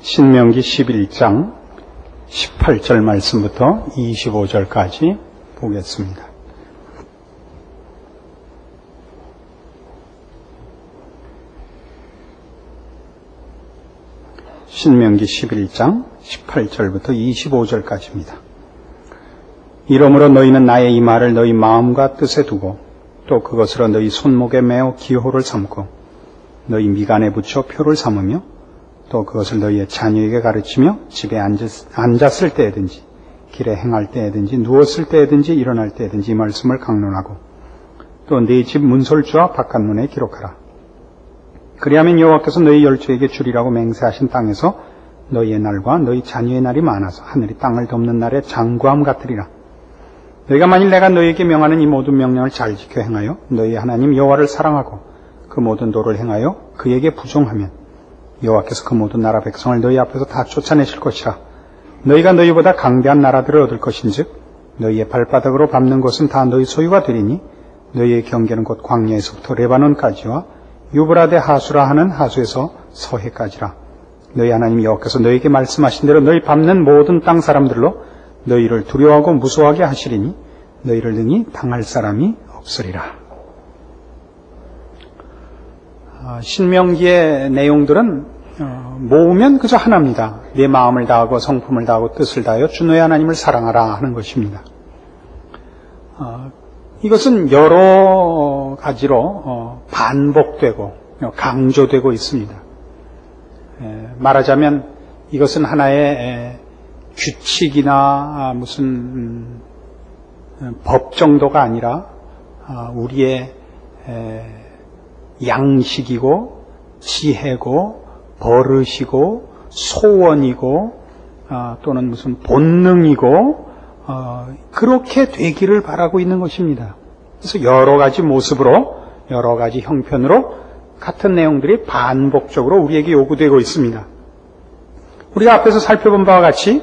신명기 11장 18절 말씀부터 25절까지 보겠습니다. 신명기 11장 18절부터 25절까지입니다. 이러므로 너희는 나의 이 말을 너희 마음과 뜻에 두고 또 그것으로 너희 손목에 매어 기호를 삼고 너희 미간에 붙여 표를 삼으며 또 그것을 너희의 자녀에게 가르치며 집에 앉았을 때에든지 길에 행할 때에든지 누웠을 때에든지 일어날 때에든지 이 말씀을 강론하고 또 네 집 문설주와 바깥문에 기록하라. 그리하면 여호와께서 너희 열조에게 주리라고 맹세하신 땅에서 너희의 날과 너희 자녀의 날이 많아서 하늘이 땅을 덮는 날의 장구함 같으리라. 너희가 만일 내가 너희에게 명하는 이 모든 명령을 잘 지켜 행하여 너희 하나님 여호와를 사랑하고 그 모든 도를 행하여 그에게 부종하면 여호와께서 그 모든 나라 백성을 너희 앞에서 다 쫓아내실 것이라. 너희가 너희보다 강대한 나라들을 얻을 것인즉 너희의 발바닥으로 밟는 곳은 다 너희 소유가 되리니 너희의 경계는 곧 광야에서부터 레바논까지와 유브라데 하수라 하는 하수에서 서해까지라. 너희 하나님 여호와께서 너희에게 말씀하신 대로 너희 밟는 모든 땅 사람들로 너희를 두려워하고 무서워하게 하시리니 너희를 능히 당할 사람이 없으리라. 신명기의 내용들은 모으면 그저 하나입니다. 내 마음을 다하고 성품을 다하고 뜻을 다하여 주 너희 하나님을 사랑하라 하는 것입니다. 이것은 여러 가지로 반복되고 강조되고 있습니다. 말하자면 이것은 하나의 규칙이나 무슨 법 정도가 아니라 우리의 양식이고 지혜고 버릇이고 소원이고 또는 무슨 본능이고 그렇게 되기를 바라고 있는 것입니다. 그래서 여러 가지 모습으로 여러 가지 형편으로 같은 내용들이 반복적으로 우리에게 요구되고 있습니다. 우리가 앞에서 살펴본 바와 같이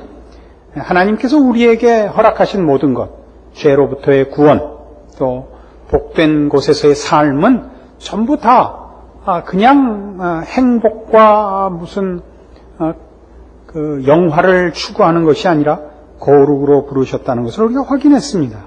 하나님께서 우리에게 허락하신 모든 것, 죄로부터의 구원, 또 복된 곳에서의 삶은 전부 다 그냥 행복과 무슨 그 영화를 추구하는 것이 아니라 거룩으로 부르셨다는 것을 우리가 확인했습니다.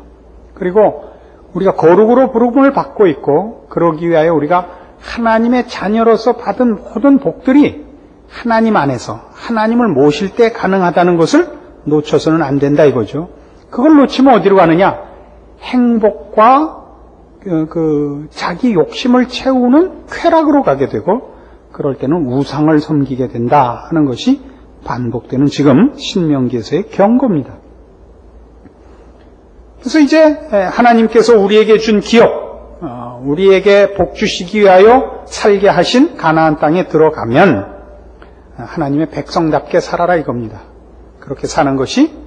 그리고 우리가 거룩으로 부름을 받고 있고 그러기 위하여 우리가 하나님의 자녀로서 받은 모든 복들이 하나님 안에서 하나님을 모실 때 가능하다는 것을 놓쳐서는 안 된다 이거죠. 그걸 놓치면 어디로 가느냐? 행복과 자기 욕심을 채우는 쾌락으로 가게 되고 그럴 때는 우상을 섬기게 된다 하는 것이 반복되는 지금 신명기에서의 경고입니다. 그래서 이제 하나님께서 우리에게 준 기업, 우리에게 복 주시기 위하여 살게 하신 가나안 땅에 들어가면 하나님의 백성답게 살아라 이겁니다. 그렇게 사는 것이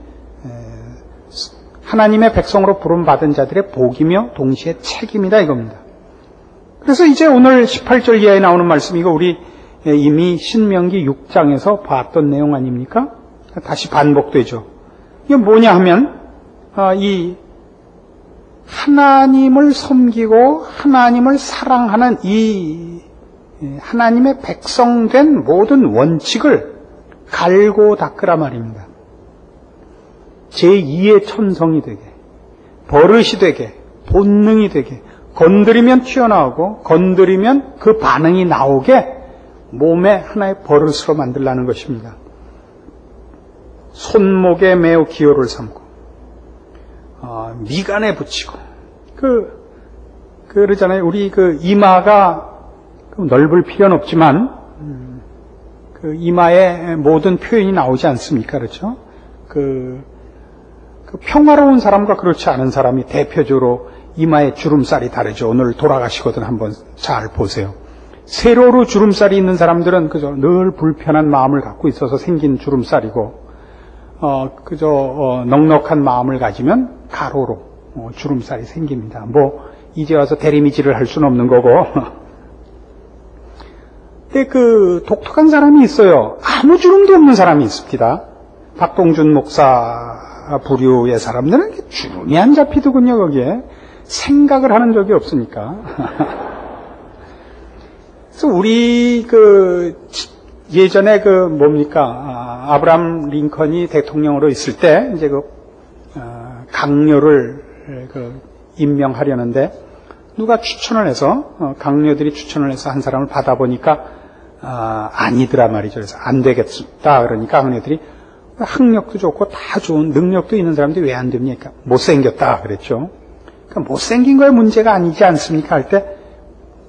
하나님의 백성으로 부름받은 자들의 복이며 동시에 책임이다 이겁니다. 그래서 이제 오늘 18절 이하에 나오는 말씀, 이거 우리 이미 신명기 6장에서 봤던 내용 아닙니까? 다시 반복되죠. 이게 뭐냐 하면 이 하나님을 섬기고 하나님을 사랑하는 이 하나님의 백성된 모든 원칙을 갈고 닦으라 말입니다. 제2의 천성이 되게, 버릇이 되게, 본능이 되게, 건드리면 튀어나오고 건드리면 그 반응이 나오게 몸에 하나의 버릇으로 만들라는 것입니다. 손목에 매우 기호를 삼고 미간에 붙이고 그러잖아요. 우리 이마가 넓을 필요는 없지만 그 이마에 모든 표현이 나오지 않습니까? 그렇죠? 그 평화로운 사람과 그렇지 않은 사람이 대표적으로 이마에 주름살이 다르죠. 오늘 돌아가시거든 한번 잘 보세요. 세로로 주름살이 있는 사람들은 그저 늘 불편한 마음을 갖고 있어서 생긴 주름살이고, 넉넉한 마음을 가지면 가로로 주름살이 생깁니다. 이제 와서 대리미질을 할 수는 없는 거고. 근데 독특한 사람이 있어요. 아무 주름도 없는 사람이 있습니다. 박동준 목사 부류의 사람들은 주름이 안 잡히더군요, 거기에. 생각을 하는 적이 없으니까. 그래서 우리 예전에 아브라함 링컨이 대통령으로 있을 때, 이제 강요를 임명하려는데, 누가 추천을 해서, 강요들이 추천을 해서 한 사람을 받아보니까, 아니더라 말이죠. 그래서 안 되겠다. 그러니까 강요들이 학력도 좋고 다 좋은 능력도 있는 사람들이 왜 안 됩니까? 못생겼다. 그랬죠. 그러니까 못생긴 거에 문제가 아니지 않습니까? 할 때,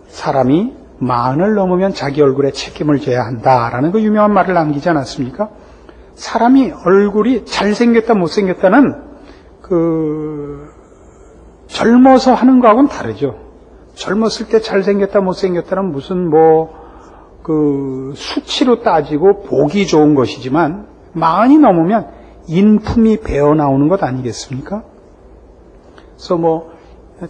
사람이 40을 넘으면 자기 얼굴에 책임을 져야 한다라는 그 유명한 말을 남기지 않았습니까? 사람이 얼굴이 잘생겼다 못생겼다는 젊어서 하는 거하고는 다르죠. 젊었을 때 잘생겼다 못생겼다는 무슨 수치로 따지고 보기 좋은 것이지만 40이 넘으면 인품이 배어 나오는 것 아니겠습니까? 그래서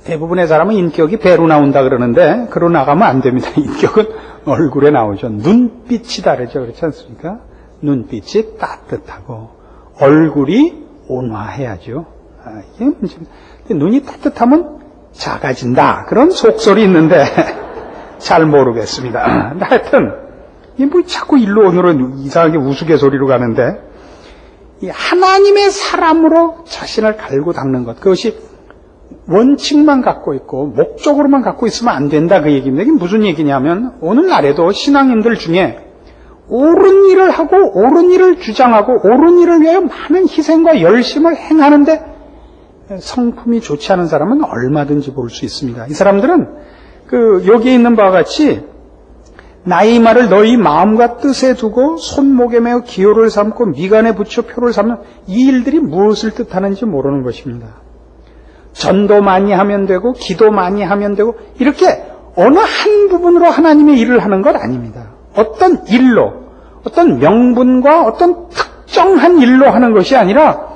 대부분의 사람은 인격이 배로 나온다 그러는데, 그러 나가면 안 됩니다. 인격은 얼굴에 나오죠. 눈빛이 다르죠. 그렇지 않습니까? 눈빛이 따뜻하고, 얼굴이 온화해야죠. 이게 문제입니다. 눈이 따뜻하면 작아진다. 그런 속설이 있는데, 잘 모르겠습니다. 하여튼, 자꾸 일로 오늘은 이상하게 우스갯소리로 가는데, 이 하나님의 사람으로 자신을 갈고 닦는 것, 그것이 원칙만 갖고 있고 목적으로만 갖고 있으면 안 된다 그 얘기입니다. 이게 무슨 얘기냐면 오늘날에도 신앙인들 중에 옳은 일을 하고 옳은 일을 주장하고 옳은 일을 위하여 많은 희생과 열심을 행하는데 성품이 좋지 않은 사람은 얼마든지 볼 수 있습니다. 이 사람들은 여기에 있는 바와 같이 나의 말을 너희 마음과 뜻에 두고 손목에 매어 기호를 삼고 미간에 붙여 표를 삼는 이 일들이 무엇을 뜻하는지 모르는 것입니다. 전도 많이 하면 되고 기도 많이 하면 되고 이렇게 어느 한 부분으로 하나님의 일을 하는 것 아닙니다. 어떤 일로, 어떤 명분과 어떤 특정한 일로 하는 것이 아니라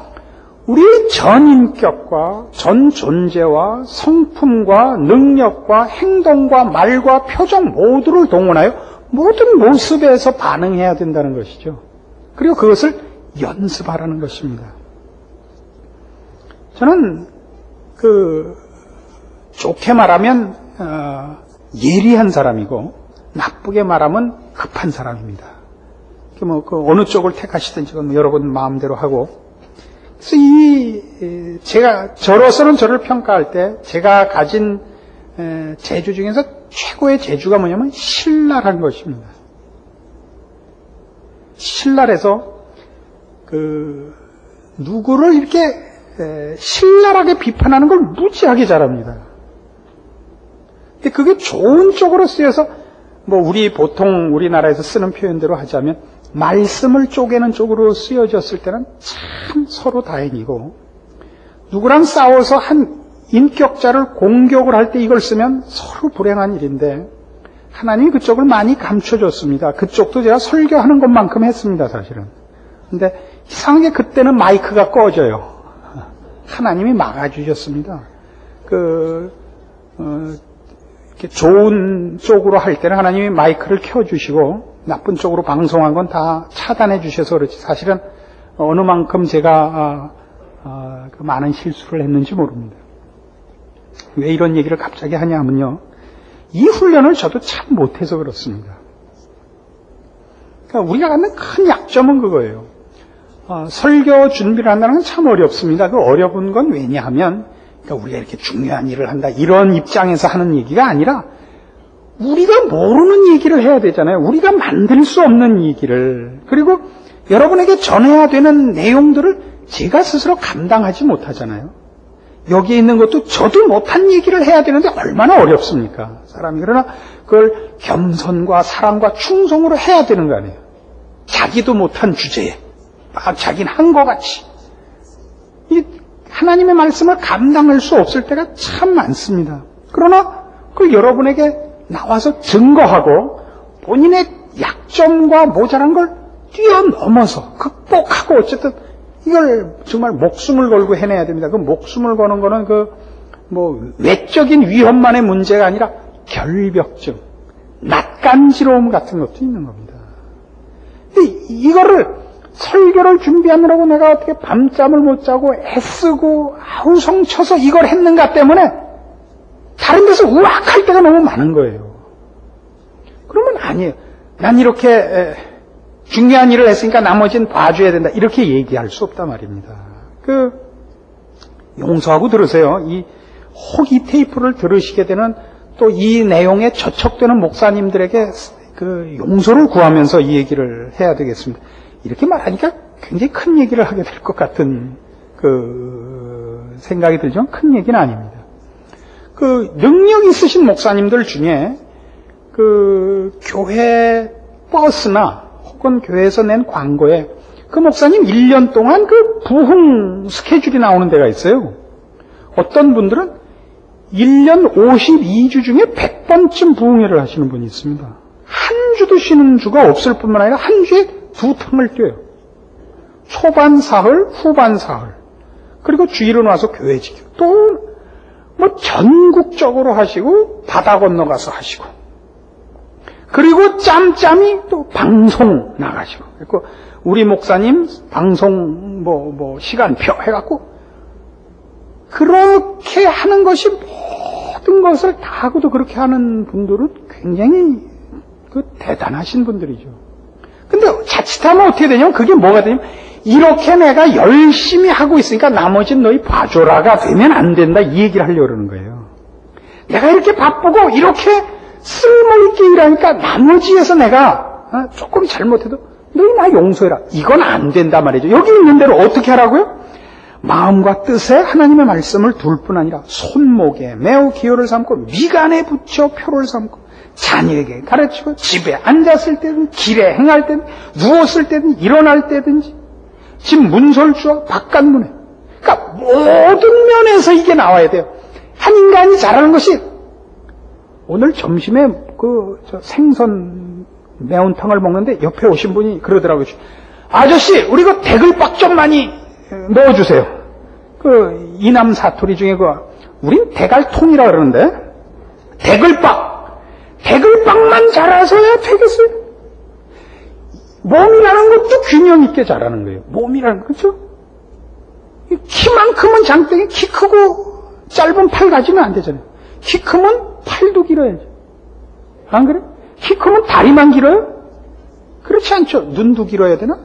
우리의 전 인격과 전 존재와 성품과 능력과 행동과 말과 표정 모두를 동원하여 모든 모습에서 반응해야 된다는 것이죠. 그리고 그것을 연습하라는 것입니다. 저는 좋게 말하면 예리한 사람이고 나쁘게 말하면 급한 사람입니다. 어느 쪽을 택하시든지 그건 여러분 마음대로 하고. 그래서 저로서는 저를 평가할 때 제가 가진 재주 중에서 최고의 재주가 뭐냐면 신랄한 것입니다. 신랄해서 누구를 이렇게 신랄하게 비판하는 걸 무지하게 잘합니다. 근데 그게 좋은 쪽으로 쓰여서 보통 우리나라에서 쓰는 표현대로 하자면 말씀을 쪼개는 쪽으로 쓰여졌을 때는 참 서로 다행이고, 누구랑 싸워서 한 인격자를 공격을 할 때 이걸 쓰면 서로 불행한 일인데 하나님이 그쪽을 많이 감춰줬습니다. 그쪽도 제가 설교하는 것만큼 했습니다, 사실은. 근데 이상하게 그때는 마이크가 꺼져요. 하나님이 막아주셨습니다. 이렇게 좋은 쪽으로 할 때는 하나님이 마이크를 켜주시고, 나쁜 쪽으로 방송한 건 다 차단해 주셔서 그렇지, 사실은 어느 만큼 제가 많은 실수를 했는지 모릅니다. 왜 이런 얘기를 갑자기 하냐 하면요, 이 훈련을 저도 참 못해서 그렇습니다. 그러니까 우리가 갖는 큰 약점은 그거예요. 설교 준비를 한다는 건 참 어렵습니다. 그 어려운 건 왜냐하면, 그러니까 우리가 이렇게 중요한 일을 한다, 이런 입장에서 하는 얘기가 아니라, 우리가 모르는 얘기를 해야 되잖아요. 우리가 만들 수 없는 얘기를. 그리고 여러분에게 전해야 되는 내용들을 제가 스스로 감당하지 못하잖아요. 여기에 있는 것도 저도 못한 얘기를 해야 되는데 얼마나 어렵습니까, 사람이. 그러나 그걸 겸손과 사랑과 충성으로 해야 되는 거 아니에요. 자기도 못한 주제에 자기는 한 것 같이. 이 하나님의 말씀을 감당할 수 없을 때가 참 많습니다. 그러나 그 여러분에게 나와서 증거하고 본인의 약점과 모자란 걸 뛰어넘어서 극복하고, 어쨌든 이걸 정말 목숨을 걸고 해내야 됩니다. 그 목숨을 거는 거는 외적인 위험만의 문제가 아니라 결벽증, 낯간지러움 같은 것도 있는 겁니다. 근데 이거를 설교를 준비하느라고 내가 어떻게 밤잠을 못 자고 애쓰고 아우성쳐서 이걸 했는가 때문에 다른 데서 우악할 때가 너무 많은 거예요. 그러면 아니에요. 난 이렇게 중요한 일을 했으니까 나머지는 봐줘야 된다. 이렇게 얘기할 수 없단 말입니다. 용서하고 들으세요. 이 혹이 테이프를 들으시게 되는 또 이 내용에 저촉되는 목사님들에게 용서를 구하면서 이 얘기를 해야 되겠습니다. 이렇게 말하니까 굉장히 큰 얘기를 하게 될 것 같은 생각이 들지만 큰 얘기는 아닙니다. 능력 있으신 목사님들 중에 교회 버스나 혹은 교회에서 낸 광고에 목사님 1년 동안 부흥 스케줄이 나오는 데가 있어요. 어떤 분들은 1년 52주 중에 100번쯤 부흥회를 하시는 분이 있습니다. 한 주도 쉬는 주가 없을 뿐만 아니라 한 주에 2탕을 뛰어요. 초반 사흘, 후반 사흘. 그리고 주일은 와서 교회 지키고 또 전국적으로 하시고 바다 건너가서 하시고 그리고 짬짬이 또 방송 나가시고 우리 목사님 방송 시간표 해갖고 그렇게 하는 것이 모든 것을 다 하고도 그렇게 하는 분들은 굉장히 대단하신 분들이죠. 근데 자칫하면 어떻게 되냐면 그게 뭐가 되냐면 이렇게 내가 열심히 하고 있으니까 나머지는 너희 봐줘라가 되면 안 된다 이 얘기를 하려고 그러는 거예요. 내가 이렇게 바쁘고 이렇게 쓸모있게 일하니까 나머지에서 내가 조금 잘못해도 너희 나 용서해라. 이건 안 된단 말이죠. 여기 있는 대로 어떻게 하라고요? 마음과 뜻에 하나님의 말씀을 둘 뿐 아니라 손목에 매우 기호를 삼고 미간에 붙여 표를 삼고 자녀에게 가르치고 집에 앉았을 때든 길에 행할 때든 누웠을 때든 일어날 때든지 집 문설주와 바깥문에 그러니까 모든 면에서 이게 나와야 돼요. 한 인간이 잘하는 것이 오늘 점심에 생선 매운탕을 먹는데 옆에 오신 분이 그러더라고요. 아저씨 우리 대글박 좀 많이 넣어주세요. 이남 사투리 중에 우린 대갈통이라 그러는데 대글박만 잘하셔야 되겠어요. 몸이라는 것도 균형 있게 자라는 거예요. 몸이라는 거, 그렇죠? 키만큼은 장땡이 키 크고 짧은 팔 가지면 안 되잖아요. 키 크면 팔도 길어야죠. 안 그래? 키 크면 다리만 길어요? 그렇지 않죠. 눈도 길어야 되나?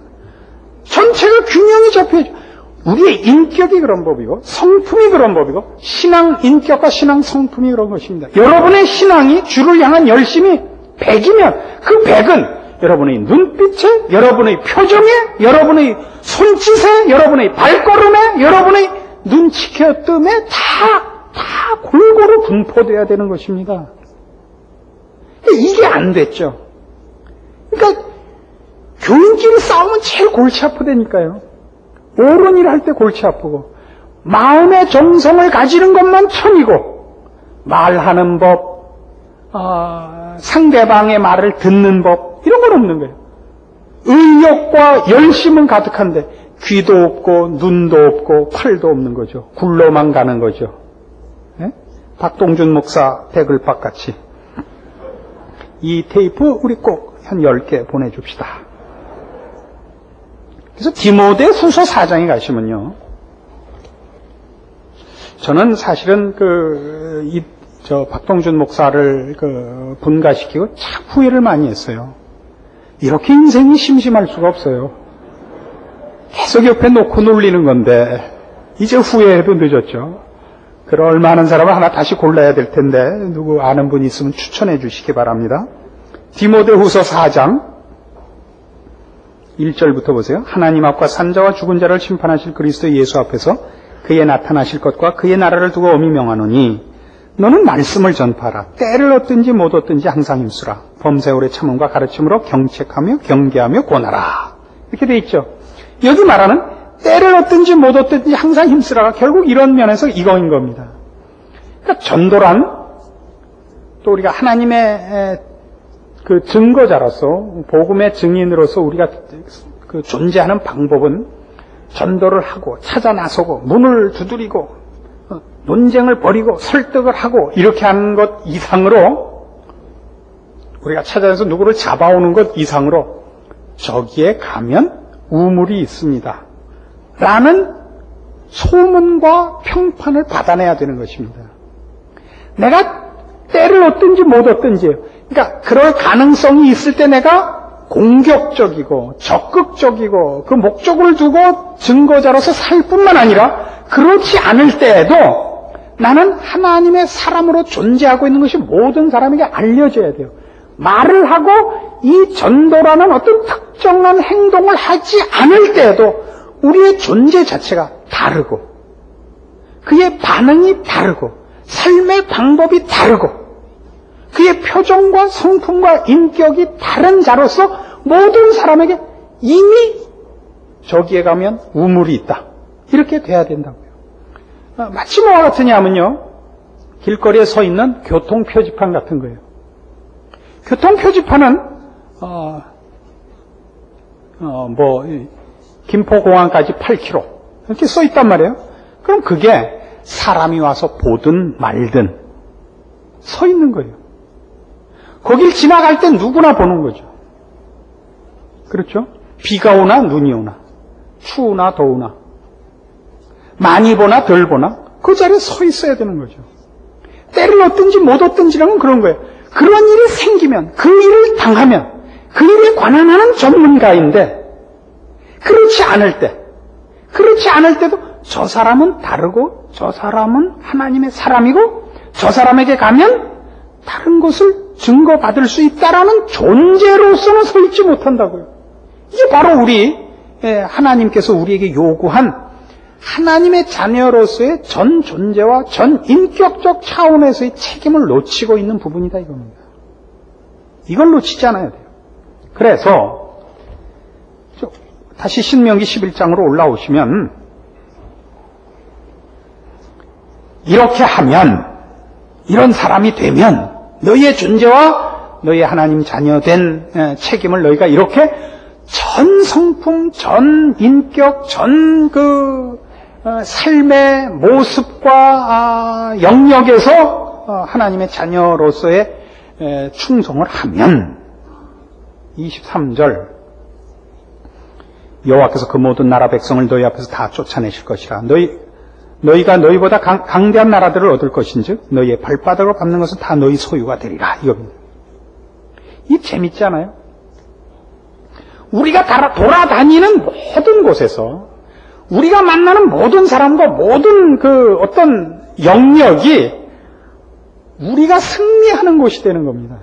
전체가 균형이 잡혀야죠. 우리의 인격이 그런 법이고 성품이 그런 법이고 신앙 인격과 신앙 성품이 그런 것입니다. 여러분의 신앙이 주를 향한 열심이 100이면 그 100은 여러분의 눈빛에, 여러분의 표정에, 여러분의 손짓에, 여러분의 발걸음에, 여러분의 눈치켜 뜸에 다 골고루 분포돼야 되는 것입니다. 이게 안 됐죠. 그러니까 교인끼리 싸우면 제일 골치 아프다니까요. 옳은 일 할 때 골치 아프고 마음의 정성을 가지는 것만 천이고 말하는 법, 상대방의 말을 듣는 법 이런 건 없는 거예요. 의욕과 열심은 가득한데 귀도 없고 눈도 없고 팔도 없는 거죠. 굴러만 가는 거죠. 네? 박동준 목사 대글박같이 이 테이프 우리 꼭 한 10개 보내줍시다. 그래서 디모데 후서 4장에 가시면요. 저는 사실은 박동준 목사를 분가시키고 참 후회를 많이 했어요. 이렇게 인생이 심심할 수가 없어요. 계속 옆에 놓고 놀리는 건데, 이제 후회해도 늦었죠. 그럴 만한 사람을 하나 다시 골라야 될 텐데, 누구 아는 분이 있으면 추천해 주시기 바랍니다. 디모데 후서 4장, 1절부터 보세요. 하나님 앞과 산자와 죽은 자를 심판하실 그리스도 예수 앞에서 그의 나타나실 것과 그의 나라를 두고 엄히 명하노니 너는 말씀을 전파하라. 때를 얻든지 못 얻든지 항상 힘쓰라. 범세 오래 참음과 가르침으로 경책하며 경계하며 권하라. 이렇게 돼 있죠. 여기 말하는 때를 얻든지 못 얻든지 항상 힘쓰라가 결국 이런 면에서 이거인 겁니다. 그러니까 전도란 또 우리가 하나님의 증거자로서 복음의 증인으로서 우리가 존재하는 방법은 전도를 하고 찾아 나서고 문을 두드리고 논쟁을 벌이고 설득을 하고 이렇게 하는 것 이상으로 우리가 찾아내서 누구를 잡아오는 것 이상으로 저기에 가면 우물이 있습니다 라는 소문과 평판을 받아내야 되는 것입니다. 내가 때를 얻든지 못 얻든지 그러니까 그럴 가능성이 있을 때 내가 공격적이고 적극적이고 그 목적을 두고 증거자로서 살 뿐만 아니라 그렇지 않을 때에도 나는 하나님의 사람으로 존재하고 있는 것이 모든 사람에게 알려져야 돼요. 말을 하고 이 전도라는 어떤 특정한 행동을 하지 않을 때에도 우리의 존재 자체가 다르고 그의 반응이 다르고 삶의 방법이 다르고 그의 표정과 성품과 인격이 다른 자로서 모든 사람에게 이미 저기에 가면 우물이 있다. 이렇게 돼야 된다고요. 마치 뭐와 같으냐면요. 길거리에 서 있는 교통표지판 같은 거예요. 교통표지판은 김포공항까지 8km 이렇게 써 있단 말이에요. 그럼 그게 사람이 와서 보든 말든 서 있는 거예요. 거길 지나갈 때 누구나 보는 거죠. 그렇죠? 비가 오나 눈이 오나 추우나 더우나 많이 보나 덜 보나 그 자리에 서 있어야 되는 거죠. 때를 얻든지 못 얻든지라는 그런 거예요. 그런 일이 생기면 그 일을 당하면 그 일에 관한 하는 전문가인데 그렇지 않을 때도 저 사람은 다르고 저 사람은 하나님의 사람이고 저 사람에게 가면 다른 것을 증거받을 수 있다라는 존재로서는 서 있지 못한다고요. 이게 바로 하나님께서 우리에게 요구한 하나님의 자녀로서의 전 존재와 전 인격적 차원에서의 책임을 놓치고 있는 부분이다 이겁니다. 이걸 놓치지 않아야 돼요. 그래서 다시 신명기 11장으로 올라오시면 이렇게 하면 이런 사람이 되면 너희의 존재와 너희의 하나님 자녀된 책임을 너희가 이렇게 전 성품, 전 인격, 전 삶의 모습과 영역에서 하나님의 자녀로서의 충성을 하면 23절 여호와께서 그 모든 나라 백성을 너희 앞에서 다 쫓아내실 것이라. 너희가 너희보다 강대한 나라들을 얻을 것인즉 너희의 발바닥으로 밟는 것은 다 너희 소유가 되리라. 이겁니다. 이 재밌지 않아요? 우리가 돌아다니는 모든 곳에서 우리가 만나는 모든 사람과 모든 어떤 영역이 우리가 승리하는 곳이 되는 겁니다.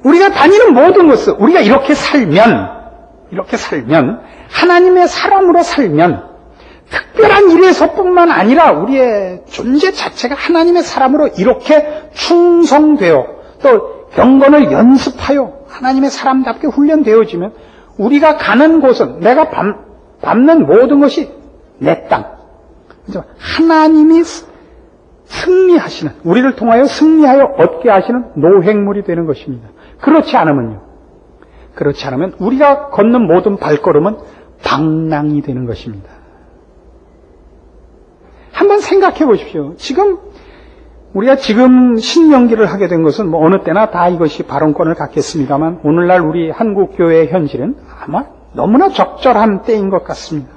우리가 다니는 모든 것을 우리가 이렇게 살면 하나님의 사람으로 살면 특별한 일에서뿐만 아니라 우리의 존재 자체가 하나님의 사람으로 이렇게 충성되어 또 경건을 연습하여 하나님의 사람답게 훈련되어지면 우리가 가는 곳은 내가 밟는 모든 것이 내 땅. 하나님이 승리하시는, 우리를 통하여 승리하여 얻게 하시는 노획물이 되는 것입니다. 그렇지 않으면 우리가 걷는 모든 발걸음은 방랑이 되는 것입니다. 한번 생각해 보십시오. 우리가 지금 신명기를 하게 된 것은 어느 때나 다 이것이 발언권을 갖겠습니다만 오늘날 우리 한국교회의 현실은 아마 너무나 적절한 때인 것 같습니다.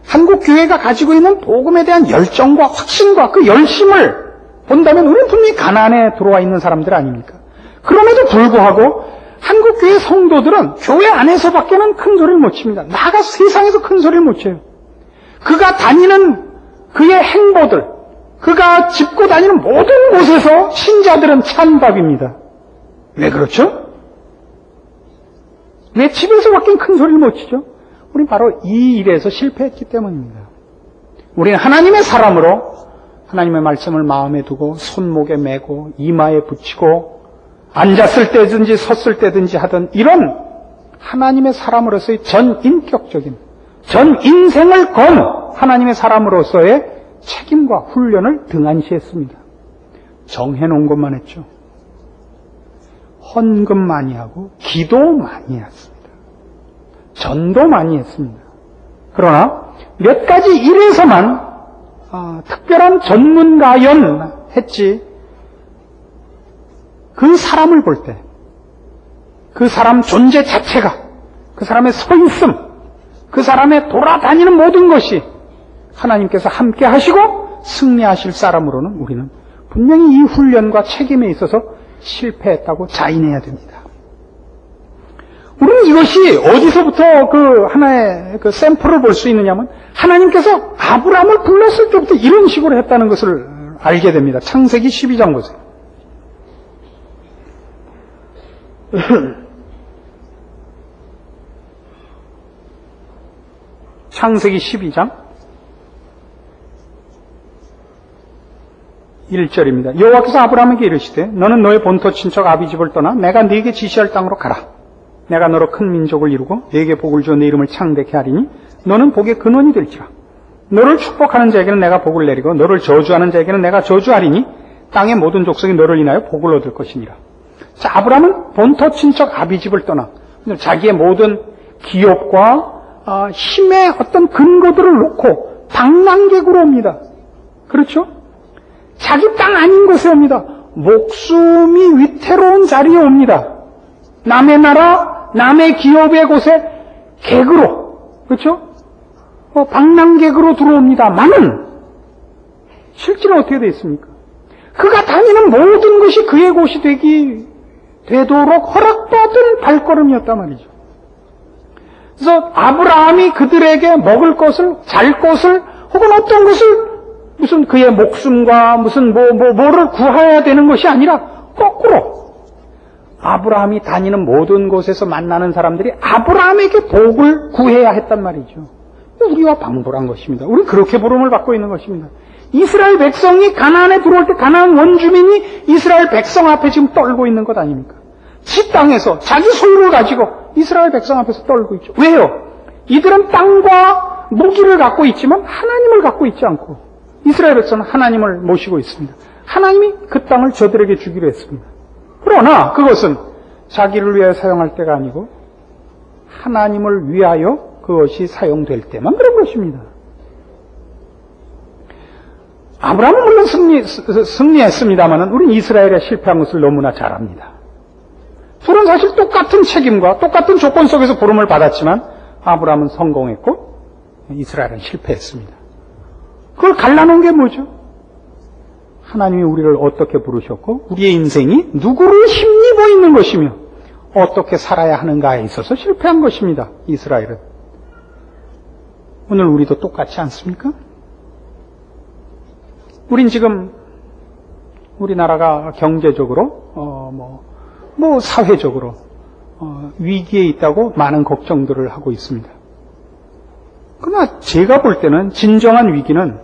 한국교회가 가지고 있는 복음에 대한 열정과 확신과 그 열심을 본다면 우리는 분명히 가난에 들어와 있는 사람들 아닙니까? 그럼에도 불구하고 한국교회 성도들은 교회 안에서밖에는 큰 소리를 못 칩니다. 나아가서 세상에서 큰 소리를 못 쳐요. 그가 다니는 그의 행보들, 그가 짚고 다니는 모든 곳에서 신자들은 찬밥입니다. 왜 그렇죠? 왜 집에서밖에 큰 소리를 못 치죠? 우리는 바로 이 일에서 실패했기 때문입니다. 우리는 하나님의 사람으로 하나님의 말씀을 마음에 두고 손목에 메고 이마에 붙이고 앉았을 때든지 섰을 때든지 하던 이런 하나님의 사람으로서의 전 인격적인 전 인생을 건 하나님의 사람으로서의 책임과 훈련을 등한시했습니다. 정해놓은 것만 했죠. 헌금 많이 하고 기도 많이 했습니다. 전도 많이 했습니다. 그러나 몇 가지 일에서만 특별한 전문가연 했지 그 사람을 볼 때 그 사람 존재 자체가 그 사람의 서있음 그 사람의 돌아다니는 모든 것이 하나님께서 함께 하시고 승리하실 사람으로는 우리는 분명히 이 훈련과 책임에 있어서 실패했다고 자인해야 됩니다. 우리는 이것이 어디서부터 그 하나의 그 샘플을 볼 수 있느냐면 하나님께서 아브라함을 불렀을 때부터 이런 식으로 했다는 것을 알게 됩니다. 창세기 12장 보세요. 창세기 12장 1절입니다. 여호와께서 아브라함에게 이르시되 너는 너의 본토 친척 아비집을 떠나 내가 네게 지시할 땅으로 가라. 내가 너로 큰 민족을 이루고 네게 복을 주어 네 이름을 창대케 하리니 너는 복의 근원이 될지라. 너를 축복하는 자에게는 내가 복을 내리고 너를 저주하는 자에게는 내가 저주하리니 땅의 모든 족속이 너를 인하여 복을 얻을 것이니라. 자, 아브라함은 본토 친척 아비집을 떠나 자기의 모든 기업과 힘의 어떤 근거들을 놓고 방랑객으로 옵니다. 그렇죠? 자기 땅 아닌 곳에 옵니다. 목숨이 위태로운 자리에 옵니다. 남의 나라, 남의 기업의 곳에 객으로, 그렇죠? 방랑객으로 들어옵니다만은 실제로 어떻게 되어 있습니까? 그가 다니는 모든 것이 그의 곳이 되도록 허락받은 발걸음이었단 말이죠. 그래서 아브라함이 그들에게 먹을 것을, 잘 것을, 혹은 어떤 것을 무슨 그의 목숨과 무슨 뭐를 구해야 되는 것이 아니라 거꾸로 아브라함이 다니는 모든 곳에서 만나는 사람들이 아브라함에게 복을 구해야 했단 말이죠. 우리와 방불한 것입니다. 우리는 그렇게 부름을 받고 있는 것입니다. 이스라엘 백성이 가나안에 들어올 때 가나안 원주민이 이스라엘 백성 앞에 지금 떨고 있는 것 아닙니까? 지 땅에서 자기 소유를 가지고 이스라엘 백성 앞에서 떨고 있죠. 왜요? 이들은 땅과 무기를 갖고 있지만 하나님을 갖고 있지 않고 이스라엘 백성은 하나님을 모시고 있습니다. 하나님이 그 땅을 저들에게 주기로 했습니다. 그러나 그것은 자기를 위하여 사용할 때가 아니고 하나님을 위하여 그것이 사용될 때만 그런 것입니다. 아브라함은 물론 승리했습니다만 우리는 이스라엘에 실패한 것을 너무나 잘 압니다. 둘은 사실 똑같은 책임과 똑같은 조건 속에서 부름을 받았지만 아브라함은 성공했고 이스라엘은 실패했습니다. 그걸 갈라놓은 게 뭐죠? 하나님이 우리를 어떻게 부르셨고 우리의 인생이 누구를 힘입어 있는 것이며 어떻게 살아야 하는가에 있어서 실패한 것입니다. 이스라엘은. 오늘 우리도 똑같지 않습니까? 우린 지금 우리나라가 경제적으로 사회적으로 위기에 있다고 많은 걱정들을 하고 있습니다. 그러나 제가 볼 때는 진정한 위기는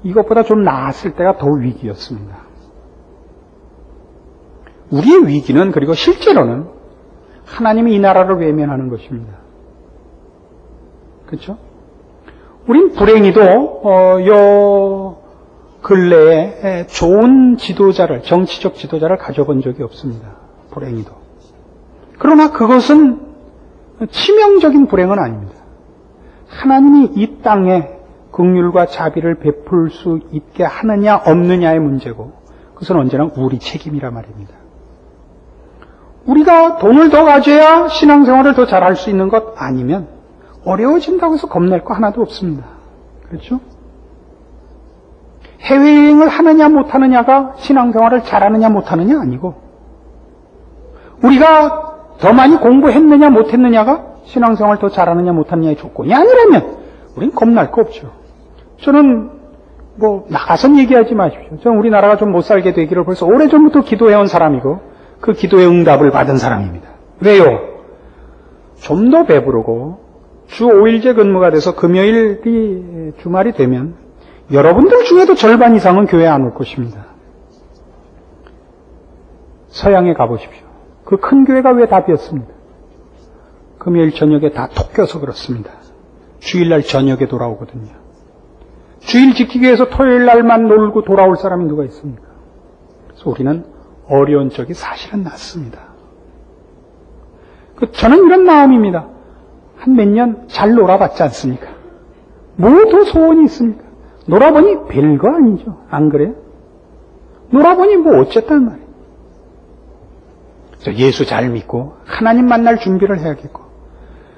이것보다 좀 나았을 때가 더 위기였습니다. 우리의 위기는 그리고 실제로는 하나님이 이 나라를 외면하는 것입니다. 그렇죠? 우린 불행히도 요 근래에 좋은 지도자를, 정치적 지도자를 가져본 적이 없습니다. 불행히도. 그러나 그것은 치명적인 불행은 아닙니다. 하나님이 이 땅에 긍휼과 자비를 베풀 수 있게 하느냐 없느냐의 문제고 그것은 언제나 우리 책임이라 말입니다. 우리가 돈을 더 가져야 신앙생활을 더 잘할 수 있는 것 아니면 어려워진다고 해서 겁낼 거 하나도 없습니다. 그렇죠? 해외여행을 하느냐 못하느냐가 신앙생활을 잘하느냐 못하느냐 아니고 우리가 더 많이 공부했느냐 못했느냐가 신앙생활을 더 잘하느냐 못하느냐의 조건이 아니라면 우린 겁날 거 없죠. 저는 나가선 얘기하지 마십시오. 저는 우리나라가 좀 못 살게 되기를 벌써 오래전부터 기도해온 사람이고 그 기도의 응답을 받은 사람입니다. 왜요? 좀 더 배부르고 주 5일제 근무가 돼서 금요일이 주말이 되면 여러분들 중에도 절반 이상은 교회에 안 올 것입니다. 서양에 가보십시오. 그 큰 교회가 왜 다 비었습니다. 금요일 저녁에 다 톡 껴서 그렇습니다. 주일날 저녁에 돌아오거든요. 주일 지키기 위해서 토요일날만 놀고 돌아올 사람이 누가 있습니까? 그래서 우리는 어려운 적이 사실은 낫습니다. 저는 이런 마음입니다. 한 몇 년 잘 놀아봤지 않습니까? 뭐 더 소원이 있습니까? 놀아보니 별거 아니죠. 안 그래요? 놀아보니 뭐 어쨌단 말이에요. 예수 잘 믿고 하나님 만날 준비를 해야겠고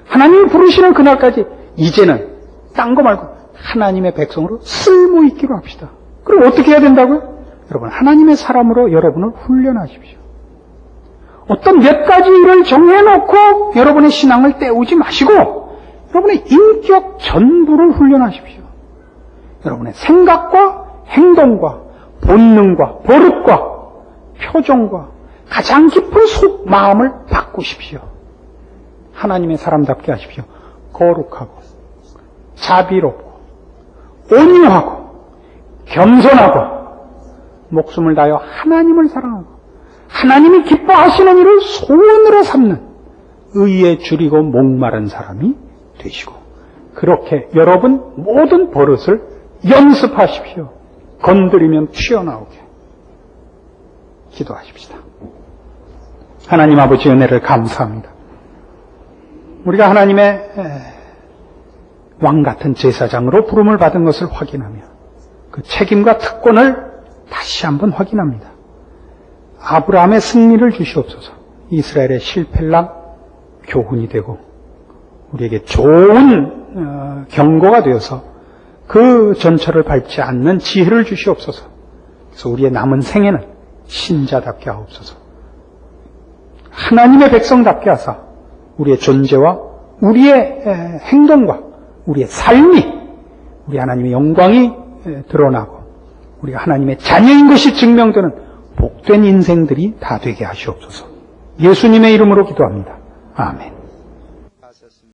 하나님이 부르시는 그날까지 이제는 딴 거 말고 하나님의 백성으로 쓸모 있기로 합시다. 그럼 어떻게 해야 된다고요? 여러분 하나님의 사람으로 여러분을 훈련하십시오. 어떤 몇 가지 일을 정해놓고 여러분의 신앙을 때우지 마시고 여러분의 인격 전부를 훈련하십시오. 여러분의 생각과 행동과 본능과 버릇과 표정과 가장 깊은 속 마음을 바꾸십시오. 하나님의 사람답게 하십시오. 거룩하고 자비롭고 온유하고 겸손하고 목숨을 다하여 하나님을 사랑하고 하나님이 기뻐하시는 일을 소원으로 삼는 의에 줄이고 목마른 사람이 되시고 그렇게 여러분 모든 버릇을 연습하십시오. 건드리면 튀어나오게 기도하십시다. 하나님 아버지 은혜를 감사합니다. 우리가 하나님의 왕같은 제사장으로 부름을 받은 것을 확인하며 그 책임과 특권을 다시 한번 확인합니다. 아브라함의 승리를 주시옵소서. 이스라엘의 실패랑 교훈이 되고 우리에게 좋은 경고가 되어서 그 전철을 밟지 않는 지혜를 주시옵소서. 그래서 우리의 남은 생애는 신자답게 하옵소서. 하나님의 백성답게 하사 우리의 존재와 우리의 행동과 우리의 삶이 우리 하나님의 영광이 드러나고 우리가 하나님의 자녀인 것이 증명되는 복된 인생들이 다 되게 하시옵소서. 예수님의 이름으로 기도합니다. 아멘.